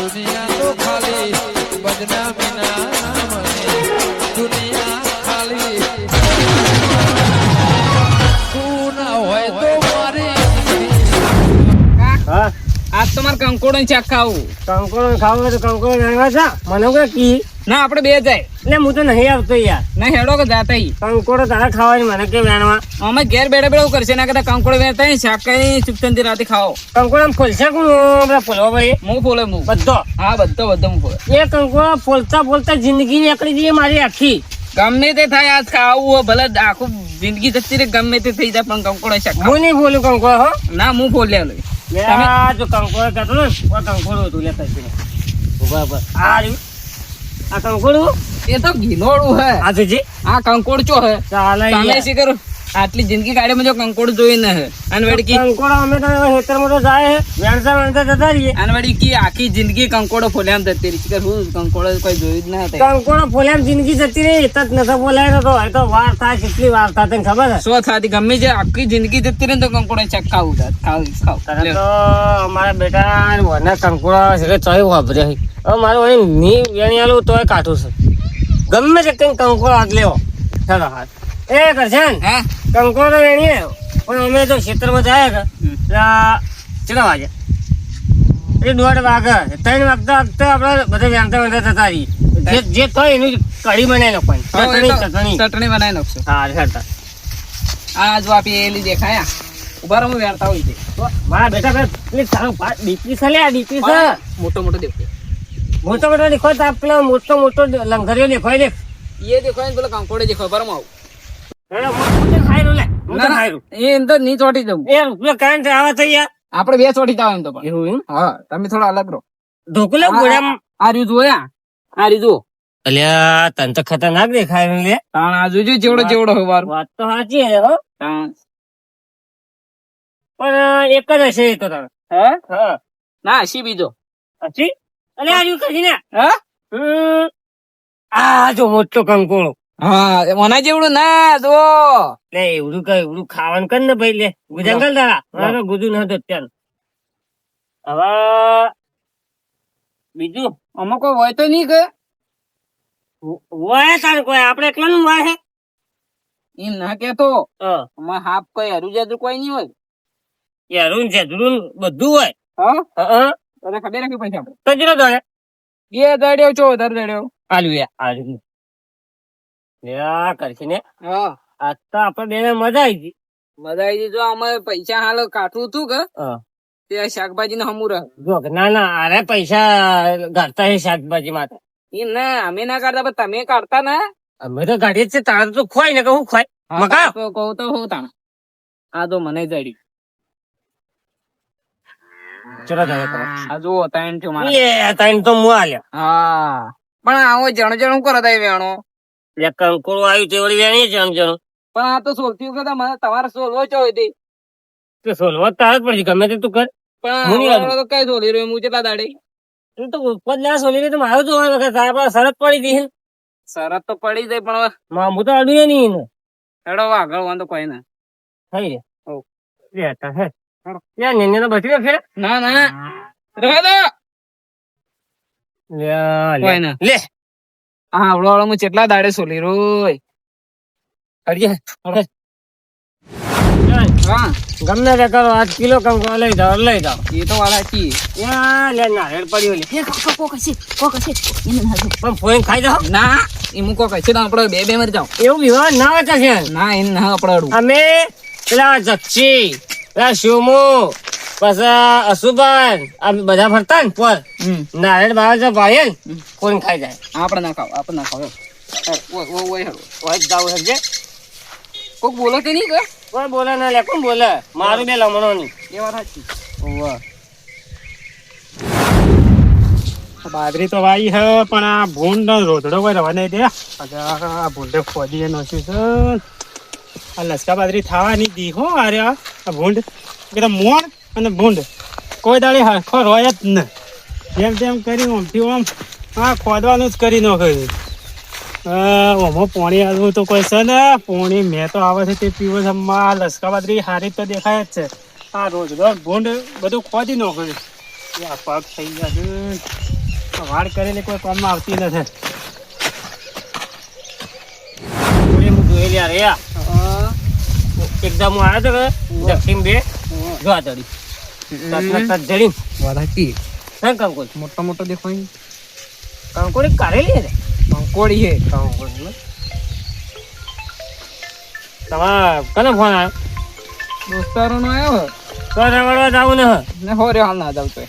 દુનિયા તો ખાલી બદનામીના નામની દુનિયા ખાલી તું ના હોય તો મારી હા આજ તમારે કંકોડો શાક ખાવું. કંકોડો ખાવું હોય તો કંકોડો વેણવા છે મને કોઈ કી ના આપણે બે જાય એટલે હું તો નહીં આવતો યાર ના હેડો કે જાતા ઈ. કંકોડો તારે ખાવાની મને કે વેણવા અમે ઘેર બેઠા બેઠા કરશે ના કરતા કંકોડો વેચતા ઈ શાક કઈ ચૂપચંદી રાતે ખાઓ. કંકોડો આમ ફોલશે કોણ બધા ફોલવા ભાઈ હું ફોલે હું બધો હા બધો હું ફોલે. એ કંકોડો ફોલતા ફોલતા જિંદગી નીકળી જઈએ મારી આખી ગમે તે થાય આજ ખાવું હોય ભલે આખું જિંદગી જતી રહે ગમે તે થઈ જાય પણ કંકોડો શાક ખાઓ. હું નહીં બોલું કંકોડો હો ના હું ફોલે લો યાર જો કંકોડો કહેતો ને આ કંકોડો હતું લે કઈ ઉભા ઉભા આ રહ્યું. આ કંકોડો એ તો ઘીનોડું હે આ તો જી આ કંકોડ ચો હે ચાલે તમે યાર. શી કરો આટલી જિંદગી કાઢે જો કંકોડ જોઈ ન હે અને વળી કી કંકોડો અમે તો ખેતરમાં તો જાય હે વેણતા વેણતા જતા રહીએ અને વળી કી આખી જિંદગી કંકોડો ફોલ્યામ જતી રહી છે. હું કંકોડો કોઈ જોયું જ ના હતા. કંકોડો ફોલ્યામ જિંદગી જતી રહી એ તો જ નતો બોલાય તો એ તો વાર થાય કેટલી વાર થાય તને ખબર હે સો થાતી ગમે છે આખી જિંદગી જતી રહે ને તો કંકોડો શાક ખાવું ખાવ તને તો અમારા બેટા વરના કંકોડા છે ચોય વાપરે હવે મારું અહીં ની વેણિયાલું તોય કાઠું છે ગમે તે કંઈ કંકોડો હાથ લેવો ચાલો હાથ એ કરશે ને હા કંકોડો વેણીએ પણ અમે તો ખેતરમાં જાય કે કેટલા વાગે એ 1:30 વાગે 3 વાગતા વાગતા આપણે બધા વેણતા વેણતા જતા રહીએ જે થાય એની કઢી બનાવી નાખવાની ચટણી ચટણી બનાવી નાખશો. હા હેડતા આ જો આપી એલી દેખાયા ઉભા રહો વેરતા હોય છે મારા બેટા પેલી તારો ડીપી છે લે આ ડીપી છે મોટો મોટો દેખો મોટો મોટો દેખો તો પેલો મોટો મોટો લંગરિયો દેખો દેખ એ દેખો ને પેલો કંકોડો દેખો બરાબર આવું મોટો ખાઈ રહ્યું લે મોટો ખાઈ રહ્યું એ અંદર ની ચોટી જવું એ પેલો કાંઈ છે આવા થઈ યાર આપણે બે ચોટી જાવ એમ તો પણ એવું એમ હા તમે થોડા અલગ રહો. ઢોકલો ગોળામાં આ રહ્યું જોયા આ રહ્યું જુઓ અલ્યા તને તો ખતરનાક દેખાય રહ્યું લે તાણ આ જોજો જેવડો જેવડો હોય વારું વાત તો સાચી હે હો તાણ પણ એક જ હશે એ તો તારે હે હા ના હસી બીજો હજી અલે આ રહ્યું કશી ને હે આ જો મોટો કંકોળો હા મના જેવડું ના જો લે એવડું કઈ એવડું ખાવાનું કર ને ભાઈ લે જંગલ તારા મારે ગુજુ નતો અત્યારે હવે બીજું આમાં કોઈ હોય તો નહીં કે વાય તારે કોઈ આપણે એકલા નું વાય હે એમ ના કેતો આમાં હાફ કોઈ હરું જાદુ કોઈ નહીં હોય યારું છે ધ્રુન બધું હોય હા હા તને ખબર રાખી પૈસા આપણે તો જરો દોડે બે દાડ્યો છો વધારે દાડ્યો આલુ યાર આલુ યા કરશે ને હા આજ તો આપણે બેને મજા આવી ગઈ મજા આવી જો અમે પૈસા હાલ કાઠું હતું કે હા તે શાકભાજી ને હમું રહ જો ના ના અરે પૈસા ગાડતા હે શાકભાજી માટે એ ના અમે ના કાઢતા પણ તમે કાઢતા ને અમે તો ગાડીએ જ છે તારે તો ખોય ને કહું ખોય મકા કહું તો હું તાણ આ તો મને જડી ચલો જાય કરો આ જુઓ તાણ છો મારા એ તાઈન તો મુ આલ્યા હા પણ આવો જણ જણ કરો તાઈ વેણો લે કંકોળો આવ્યું તે વળી વેણી જણ જણ પણ આ તો સોલતી વખત મને તમારે સોલવો ચો હતી તો સોલવા તાર જ પડશે ગમે તે તું કર હું નહીં પણ તો કઈ સોલી રહ્યો હું કેટલા દાડે તું તો ઉપર ના સોલી રે તો મારું તો હોય વખત તારા પર શરત પડી દી શરત તો પડી જાય પણ હવે મામું તો અડું નહીં ને હેડો આગળ વાંધો કોઈ ના થઈ રે લેતા હે યાર ને તો બચી ફેર ના ના રહેવા દો કોઈ ના લે હા આવડો આવડો હું કેટલા દાડે સોલી રોય અડજે હા ગમે તે કરો 8 કિલો કંકોળો લઈ જાઓ એ તો વાળા કી યા લે નારેળ પડ્યો લે પણ ફોઈન ખાઈ જાઓ ના એ મૂકો કઈ છે તો આપડે બે બે મરી જાવ એવું વિવાહ ના હોતા છે ના એને ના આપડાડું અમે પેલા જક્ષી પેલા શોમો પછી અશુભાન આ બધા ફરતા ને પર નારેળ બાવા જો ભાઈ ને ફોઈન ખાઈ જાય આપડે ના ખાવ આપણે ના ખાવ હોય જાવ સમજે કોક બોલો કે નહીં કે કોઈ બોલે ના લે કોણ બોલે મારું બે લમણો ની એ વાત સાચી બાજરી તો વાઈ હે પણ આ ભૂંડ રોધડો કોઈ રવા નહીં દે આ ભૂંડે ખોદી નાખ્યું છે આ લસકા બાજરી થવાની દી હો અરે આ ભૂંડ એકદમ મોણ અને ભૂંડ કોઈ દાડે હરખો રોય જ ને જેમ તેમ કરી ઓમથી ઓમ હા ખોદવાનું જ કરી નાખ્યું ઓમાં પાણી આવવું તો કોઈ છે ને પાણી મેં તો આવે છે તે પીવો છે લસકા બાજરી હારી તો દેખાય જ છે આ રોજડો ભૂંડ બધું ખોદી નાખ્યું પગ થઈ ગયા છે વાડ કરેલી કોઈ કામમાં આવતી નથી. ઓલે હું જોઈ લ્યા રે એકદમ હું આવ્યો તો કે દક્ષિણ બે જો આ ચડી તત જડી વાડાકી કંકોડ મોટા મોટા દેખાય કંકોડી કાઢેલી રે કંકોડી હે કંકોડી તમારા કને ફોન આવ્યો દોસ્તારો નો આવ્યો તો રવડવા જાવું ને હો રે હાલ ના જાવ તો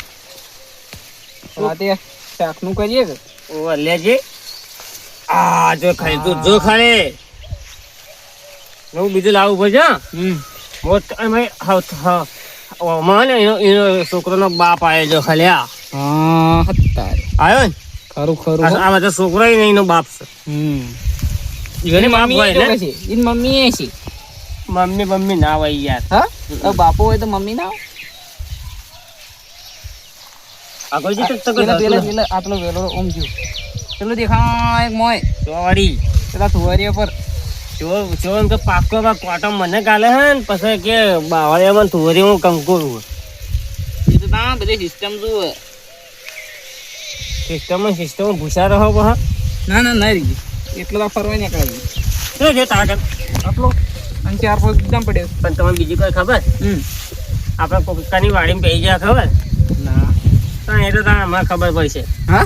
રાતે શાક નું કરીએ કે ઓ લેજે આ જો ખાલી તું જો ખાલી હું બીજું લાવવું પડશે મોટ અમે મને એનો છોકરોનો બાપ આવ્યો જો ખાલી હા હત્તારે આવ્યો ને ખરું ખરું આ બધા છોકરો નહીં એનો બાપ છે એને બાપ હોય ને એની મમ્મી એ છે મમ્મી ના હોય યાર હા બાપો હોય તો મમ્મી ના આગળ જતો તો પેલા આટલો વેલો ઓમ જો પેલો દેખાય એક મોય ચોવાડી પેલા થુવારીયા પર ચોન તો પાકો કોટમ મને કાલે હે ને પછી કે બાવળિયામાં તુવરી હું કંકોરું એ તો તા બધી સિસ્ટમ જુએ સિસ્ટમ ભૂસા રહો બહા ના ના ના રીજી એટલો તો ફરવા નીકળાય શું છે તાકાત આટલો અને 4 એકદમ પડ્યો પણ તમને બીજી કોઈ ખબર આપણે કોકાની વાડીમાં પહી ગયા ખબર ના એ તો તારે મને ખબર પડશે હા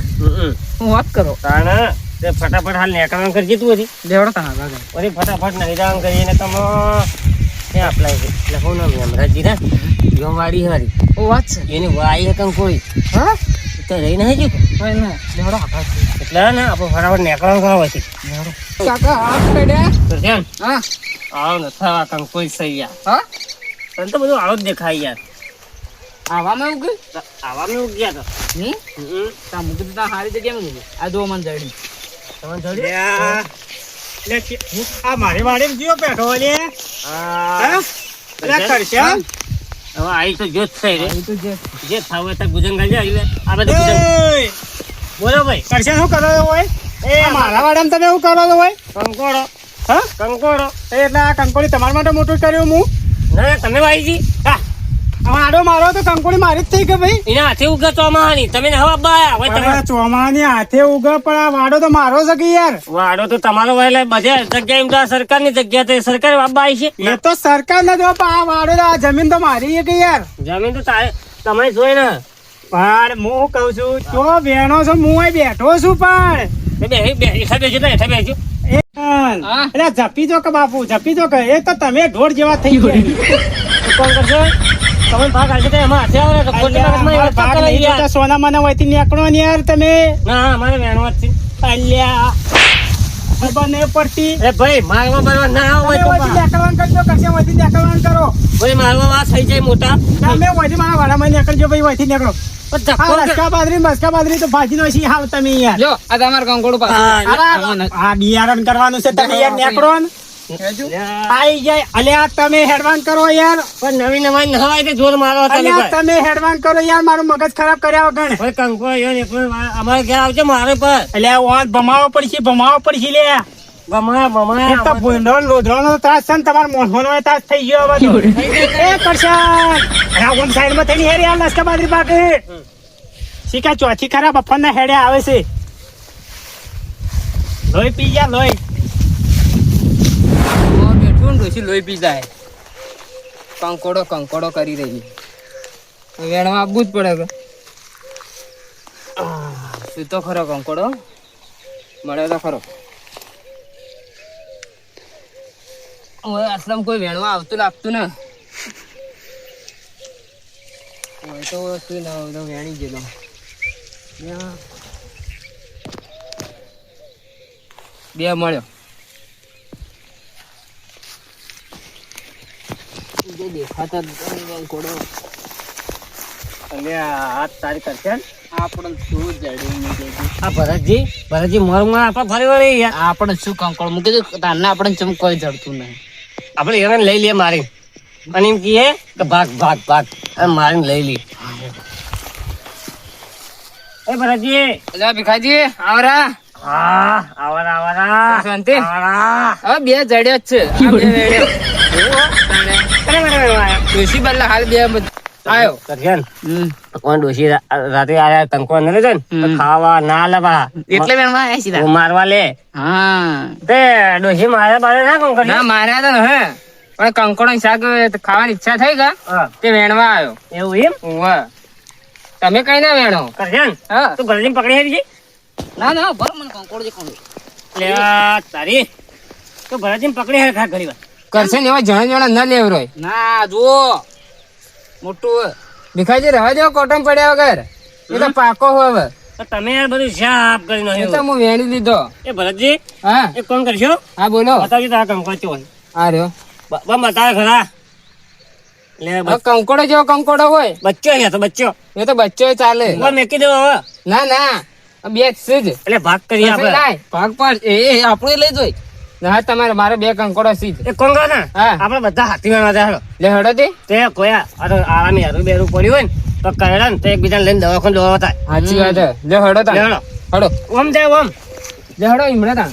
હું વાત કરો તાણે તે ફટાફટ હાલ નેકળવાનું કરજે તું હજી દેવડો તા લાગે વળી ફટાફટ નહીરામ કરીને તમે એ અપ્લાય કરી એટલે હું નામ યમરાજી ને વાડી હારી ઓ વાત છે એની વાઈ હે કંકોઈ હા તો રહી નહીં ગયું કોઈ ના દેવડો આભાર એટલે ને આપણે ફટાફટ નેકળવાનું કરવા છે કાકા હાથ પડ્યા તો ધ્યાન હા આવ ન થવા કંકોઈ સહી યાર હા તને તો બધું આવો જ દેખાય યાર આવામાં એવું કે આવા મેં ગયા તો ની તા મુકું તા હારી જગ્યા માં મૂકી આ દો મન જડી તમે જોડી આ મારી વાડીમાં જીઓ બેઠો લે હા કરશે હવે આઈ તો જોત થઈ રે એ તો જે થાવ એ તો ગુજન ગાજે આવી આ બધું ગુજન બોલો ભાઈ કરશે શું કરો હોય એ મારા વાડામાં તમે એવું કરો છો હોય કંકોડો હા કંકોડો એટલે આ કંકોડી તમારા માટે મોટું કર્યું હું ના તમે વાઈજી હા આડો મારો તો કંકોડી મારી જ થઈ કે ભાઈ એના હાથે ઉગા ચોમાહાની તમે ને હવા બાયા હવે તમે ચોમાની હાથે ઉગ પણ આ વાડો તો મારો છે કે યાર વાડો તો તમારો હોય એટલે બધે જગ્યા એમ તો આ સરકારની જગ્યા તો સરકારી બાબા આવી છે એ તો સરકાર ના જો પણ આ વાડો તો આ જમીન તો મારી છે કે યાર જમીન તો તમે જોઈ ને પણ હું કઉ છું તો બેનો છો હું અહીં બેઠો છું પણ એટલે જપી જો કે બાપુ જપી જો કે એ તો તમે ઢોર જેવા થઈ ગયા તમે ભાગ આવશે તો એમાં હાથે આવે ને તો ખોટી બાબતમાં એવા ભાગ પાકા નહીં યાર. લેતા સોના મને વહીથી નીકળો ને યાર તમે ના અમારે વેણવા જ છે અલ્યા ખબર નહીં પડતી એ ભાઈ મારવા મારવા ના આવો તમે હોય તો વહીથી નીકળવાનું કરજો કરશે વહીથી નીકળવાનું કરો ભાઈ મારવા વાત થઈ જાય મોટા તમે વહીથી મારા વાડામાં નીકળજો ભાઈ વહીથી નીકળો પણ ધક્કો હા લસકા બાદરી તો ભાજી નો છે હાવ તમે યાર જો આ તમાર કંકોડો હા, પાછળ આ બિયારણ કરવાનું છે તમે યાર નીકળો ને આઈ જાય અલ્યા તમે હેડવાન કરો યાર પણ નવી નવાઈ નવાઈ તે જોર મારો હતા અલ્યા તમે હેડવાન કરો યાર મારું મગજ ખરાબ કર્યા વગર ભાઈ કંકો આવ્યો ને એક વાર અમારે ઘેર આવજો મારે પર અલ્યા ઓન ભમાવો પડશે લે બમા બમા એક તો ભૂંડો લોધરાનો ત્રાસ છે ને તમારો મોહનો ત્રાસ થઈ ગયો હવે તો. એ કરશન રાવણ સાઈડ માં થઈને હેરી આ લસકા બાદરી પાકે શીખા ચોથી ખરાબ અફરના હેડે આવે છે લોહી પી ગયા લોહી બેઠું ડોસી લોહી પી જાય કંકોડો કરી રહી વેણવા આપવું જ પડે કે શું તો ખરો કંકોડો મળ્યો તો ખરો હવે આશ્રમ કોઈ વેણવા આવતું લાગતું ને હોય તો શું ના હોય તો વેણી ગયેલો બે મળ્યો જે દેખાતા કંકોડો અલ્યા હાથ તારી કરશે આપણે શું જડી આ ભરતજી મોરમાં આપણા ફરી વળી યાર આપણે શું કંકોડ મૂકી દે તારને આપણે ચમ કોઈ જડતું નહીં આપણે એને લઈ લઈએ મારી અને એમ કહીએ કે ભાગ અને મારીને લઈ લઈએ એ ભરતજી અલા ભીખાજી આવરા હા આવારા શાંતિ? આવારા હવે બે જડ્યો જ છે આ બે વેડ્યો ડોસી બદલા હાલ બે આયો. કરજણ હમ. કોણ ડોશી રાતે આયા કંકો ન લેજે ને તો હમ. ખાવા ના લવા એટલે વેણવા આયા સીધા. મારવા લે હા તે ડોશી મારે બારે ના કોણ કરી ના માર્યા તો હે પણ કંકોડો શાક ખાવાની ઈચ્છા થઈ ગા હા તે વેણવા આવ્યો. એવું એમ ઓવે. તમે કઈ ના વેણો. કરજણ હા તું ગળદી પકડી આવી છે ના ના બરો મને કંકોડો દેખાણો. લે આ તારી તું ગળદી પકડી હે ખા ઘણી વાર કરશે ને એવા જણા જણા ના લેવરોય. ના જુઓ મોટું ભીખાજી રહેવા દેવો કોટમ પડ્યા વગર એ તો પાકો હોય હવે. તો તમે યાર બધું સાફ કરી એ તો નાખ્યું હું વેણી લીધો. એ ભરતજી હા એક કોણ કરશો હા બોલો. બતાવજો તારા કંકો ચો હોય આ રહ્યો. બતાવે ખરા લે હવે કંકોડો જેવો કંકોડો હોય બચ્ચો અહીંયા તો બચ્ચો એ તો બચ્ચો ચાલે. હવે મેકી દેવો હવે ના ના આ બે જ છે જ. એટલે ભાગ કરીએ આપણે લાય, ભાગ પાડ એ આપણું લઈ જોઈ. ના તમારે મારે બે કંકોડો સીધ. એક કોણ કરે ને હા. આપણે બધા હાથી માં જાય લે હડો તે. તે કોયા આરામ યારું બેરું પડ્યું હોય ને તો કરેલા ને તો એકબીજાને લઈને દવાખાને દવા થાય સાચી વાત છે. લે હડો તા. લેવડો હડો ઓમ જાય ઓમ લે હડો ઈમડા તા.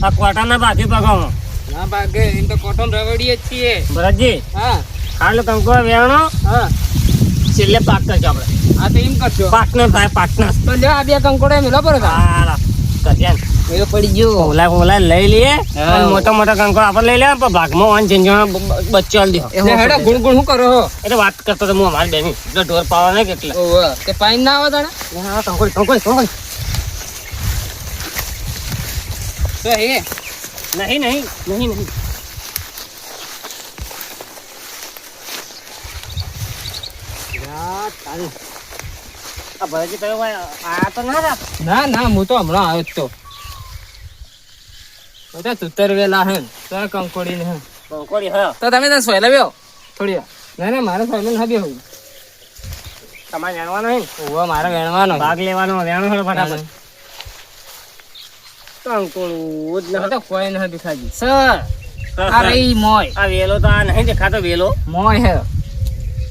આ કોટાના બાજુ પગાવો ના ભાગે એમ તો કોટમ રવડીએ જ છીએ. ભરતજી હા હાલ કંકો વેણો હા છેલ્લે પાક કરજો આપણે હા તો એમ કરજો. પાર્ટનર થાય પાર્ટનર તો લે આ બે કંકોડો મેલો પર હતા. હાલા કરજે મેલો પડી ગયો. ઓલા ઓલા લઈ લઈએ હા. અને મોટા મોટા કંકો આપણે લઈ લે પણ ભાગમાં વાન ઝીંઝણ બચ્ચો આલી દો લે હડો ગુણ ગુણ શું કરો હો. એટલે વાત કરતો તો હું અમારી બેની એટલે ઢોર પાવા નહીં કેટલા ઓવે તે પાઈન ના આવે તને. હા કંકોડી કંકોડી કંકોડી તો હે નહીં નહીં નહીં નહીં યાર, તારી. આ ભરતજી પેલો ભાઈ આ તો ના રાખ ના ના હું તો હમણાં આવ્યો જ તો. બધા સુતર વેલા હે તો આ કંકોડી ને હે. કંકોડી હા તો તમે તો સોયલા બેહો થોડી વાર. ના ના મારે સોયલા ના બેહું. તમારે જાણવાનો હે ને ઓવે મારે વેણવાનો. ભાગ લેવાનો વેણો હેડો ફટાફટ કંકોડું જ હવે ન તો કોઈ ના દેખાજી. સર આ રહી મોય. આ વેલો તો આ નહીં દેખાતો વેલો મોય હે.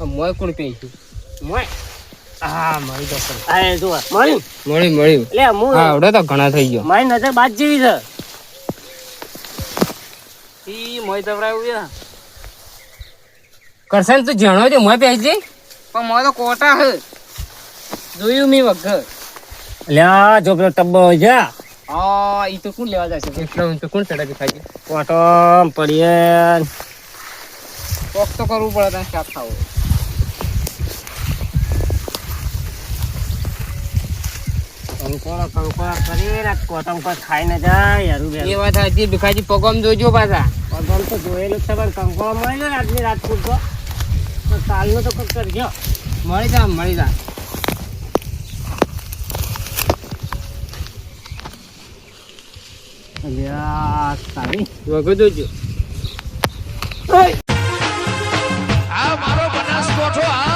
આ મોય કોણ પે છે. મોય હા મળી તો ખરું. આ એ જુઓ મળ્યું મળ્યું. એટલે હું હા આવડે તો ઘણા થઈ ગયો. મારી નજર બાદ જેવી છે ઈ મોય દવડાવ્યું કરશન તું જાણો છે મોય પહેરી પણ મોય તો કોટા હે જોયું મી વગર. લ્યા જો પેલો ટબ્બો હોય છે હા ઈ તો કોણ લેવા જશે એટલો તો કોણ ચડા દેખાય. કોટો પડીએ કોક તો કરવું પડે તને શાક ખાવું. કંકોડા કરી કોટમ પર ખાઈ ન જાય યારું એ બેરું વાત સાચી ભીખાજી પગમ જોજો પાછા. પગમ તો જોયેલું જ છે પણ કંકોડો મળ્યો ને આજની રાજપૂત તો કાલનો તો કંઈક કરજો મળી જા. લ્યા તારી વગર જોજો. આ મારો બનાસકોઠો આ